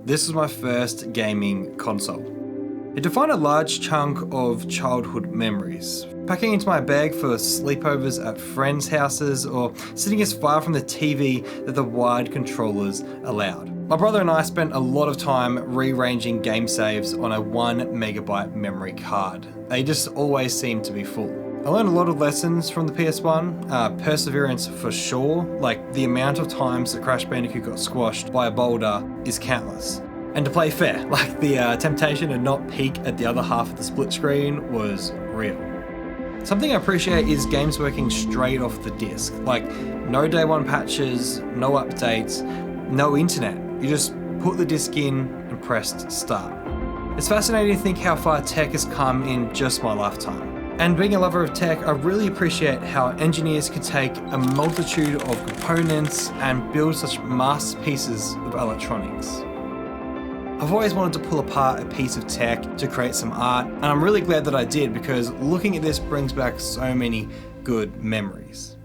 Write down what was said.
this was my first gaming console. It defined a large chunk of childhood memories. Packing into my bag for sleepovers at friends' houses or sitting as far from the TV that the wired controllers allowed. My brother and I spent a lot of time rearranging game saves on a 1 megabyte memory card. They just always seemed to be full. I learned a lot of lessons from the PS1, perseverance for sure, like the amount of times that Crash Bandicoot got squashed by a boulder is countless. And to play fair, like the temptation to not peek at the other half of the split screen was real. Something I appreciate is games working straight off the disc, like no day one patches, no updates, no internet. You just put the disc in and pressed start. It's fascinating to think how far tech has come in just my lifetime. And being a lover of tech, I really appreciate how engineers could take a multitude of components and build such masterpieces of electronics. I've always wanted to pull apart a piece of tech to create some art, and I'm really glad that I did because looking at this brings back so many good memories.